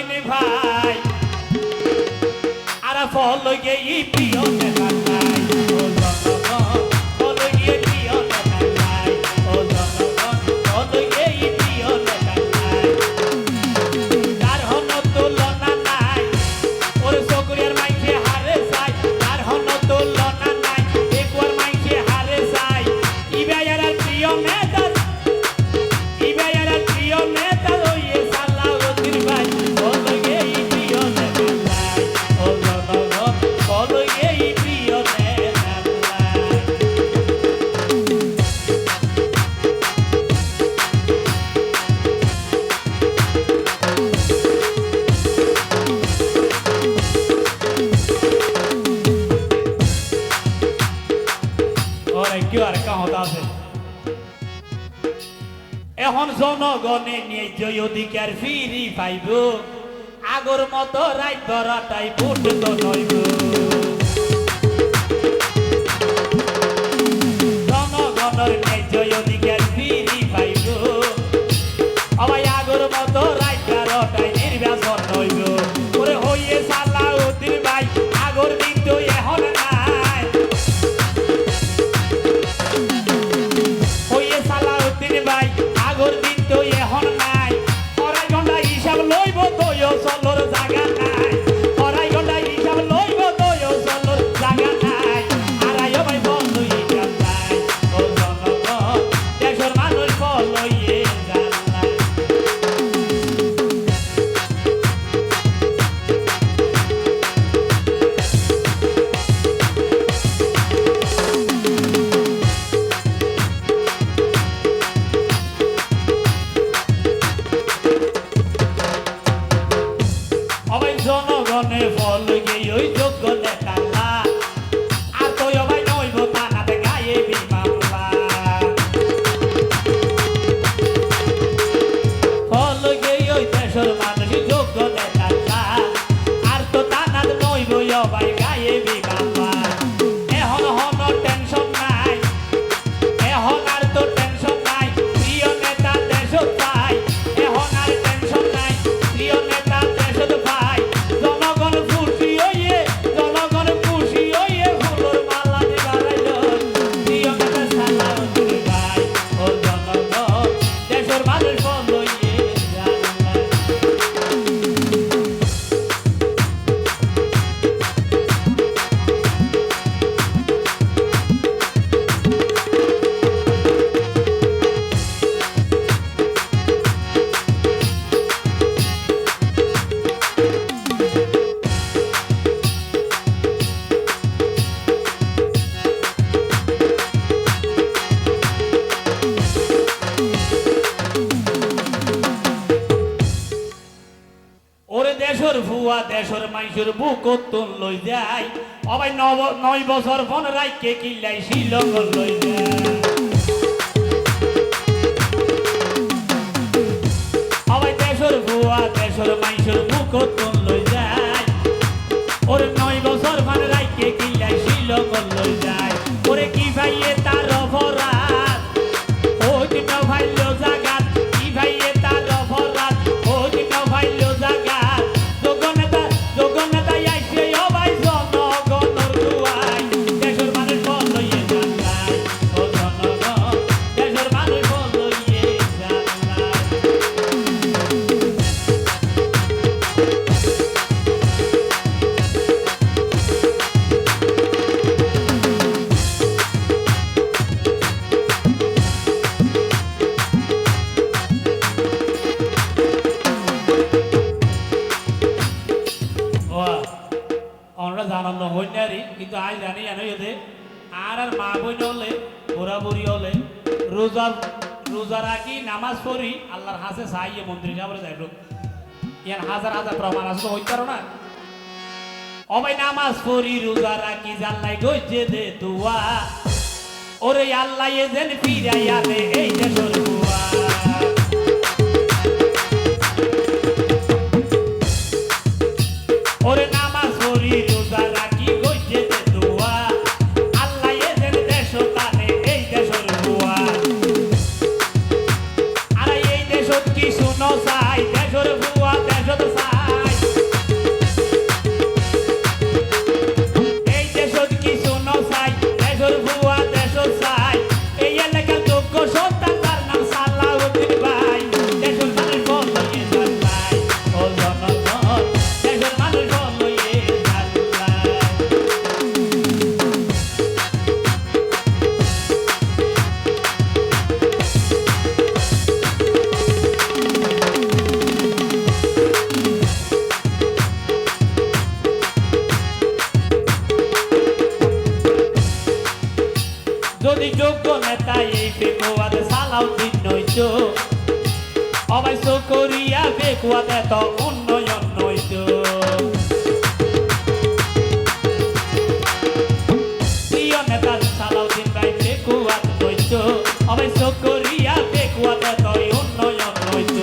দিন ভাই আর ফল গেই প্রিয় নেতা নাই ও জনগণ ফল গিয়ে প্রিয় নেতা নাই ও জনগণ ফল গেই প্রিয় নেতা নাই তার হন তুলনা নাই ওর চকুরের মাইকে হারে যায় তার হন তুলনা নাই একবার মাইকে হারে যায় ইবাইয়ার প্রিয় নেতা ইবাইয়ার প্রিয় নেতা ওয়ে সালাউদ্দিন ভাই ফল গেই প্রিয় নেতা নাই ও জনগণ ফল গেই প্রিয় নেতা নাই ওরে কি আর কাহতা আছে এখন জনগণে ন্যায্য অধিকার ফিরি পাইব আগর মতো রাত ধরাটাই ভোট তো নইব জনগণের ন্যায্য অধিকার ফিরি পাইব আবার আগর মতো রাত ধরাটাই নির্বাচন নইব ওরে হইয়ে সালাউদ্দিন ভাই আগর দিন তো এখন নাই হইয়ে সালাউদ্দিন ভাই আগর দিন তো এখন নাই আড়াই ঘন্টা হিসাব লইব তোয় চলর জায়গা নাই আড়াই ঘন্টা হিসাব লইব তোয় চলর জায়গা নাই আড়াই ভাই ফল লইয়ে নাই ও জনগণ দেশের মানুষ ফল লইয়ে নাই অবাই জনগণে ফল গেই ওই যোগ্য নেতা না আর তুই অবাই নইব থানাতে গায়ে বিমামলা ফল গেই ওই দেশের মানুষ যোগ্য নেতা না আর তো থানাত নইব অবাই গায়ে বিমামলা এখন হন টেনশন নাই এখন আর তো টেনশন নাই প্রিয় নেতা দেশত পাই এখন আর টেনশন নাই প্রিয় নেতা দেশত পাই জনগণ খুশি হইয়ে ফুলের মালা দিবারাইল প্রিয় নেতা সালাউদ্দিন ভাই ও জনগণ দেশের মানুষ ফল লইয়ে জানলাই ওরে দেশের ভুয়া দেশের মাইসের বুক তুল লই যায় অবাই 9 বছর ফোন রাইকে কিল্লাই শিলং লই যায় অবাই দেশের ভুয়া দেশের মাইসের বুক তুল লই যায় ওরে 9 বছর ফোন রাইকে কিল্লাই শিলং লই যায় ওরে কি ভাইয়ে তার অপরাধ ওই দিন ভাইলো জাগাত কি ভাইয়ে তার অপরাধ ওই দিন ভাইলো জাগাত জগন্নাথ আইছে অবাই জনগণের দুয়াই দেশের মানুষ ফল লইয়ে জানলাই ও জনগণ দেশের মানুষ ফল লইয়ে জানলাই আমরা জানানো হইনারি কিন্তু আজ জানি জানো এতে আর মা বই হলে বুড়া বুড়ি হলে রোজা রাখি নামাজ পড়ি আল্লাহর হাসে চাইয়ে মন্ত্রী সাহেব যাই ইয়ান হাজার হাজার প্রমাণ আছে তো হইতে পারো না অবাই নামাজ পড়ি রোজা রাখি জাল্লাই গইছে দে দুয়া ওরে আল্লাহ যেন ফিরাইয়া দে এই দেশের বুয়া ওরে নামাজ পড়ি রোজা রাখি গইছে দে দুয়া আল্লাহ যেন দেশ তানে এই দেশের বুয়া আর এই দেশত কি শুনো চাই দেশের বুয়া দেশত চাই যদি যোগ্য নেতা এই বেকুয়াতে সালাউদ্দিন নইত অবাই করিয়া বেকুয়াতে তো উন্নয়ন নইত প্রিয় নেতা সালাউদ্দিন ভাই বেকুয়াত নইত অবাই করিয়া বেকুয়াতে তো উন্নয়ন নইত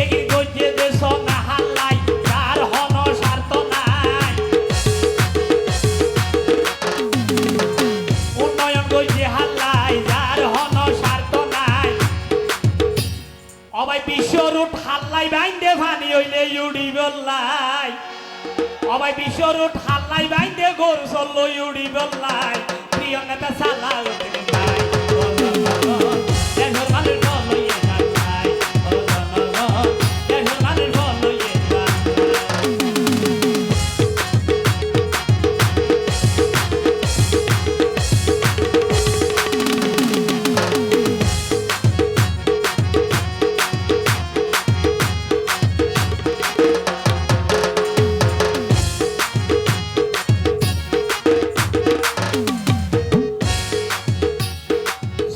এগিয়ে গইয়ে দেশ না হাল্লাই তার হন স্বার্থ নাই উন্নয়ন গইয়ে হাল্লাই যার হন স্বার্থ নাই অবাই বিশ্ব রুট হাল্লাই বাইন্দে ফানি হইলে ইউডি বললাই অবাই বিশ্ব রুট হাল্লাই বাইন্দে গরু চলল ইউডি বললাই প্রিয় নেতা সালাউদ্দিন ভাই দেশের মানুষ বলইয়ে যাই দেশের মানুষ বলইয়ে যাই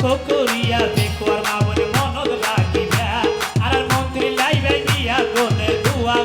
সকরিয়া বেকুয়ার মাবনে মনদ রাখিবা আর মন্ত্রী লাইবে গিয়া গোলে দুয়া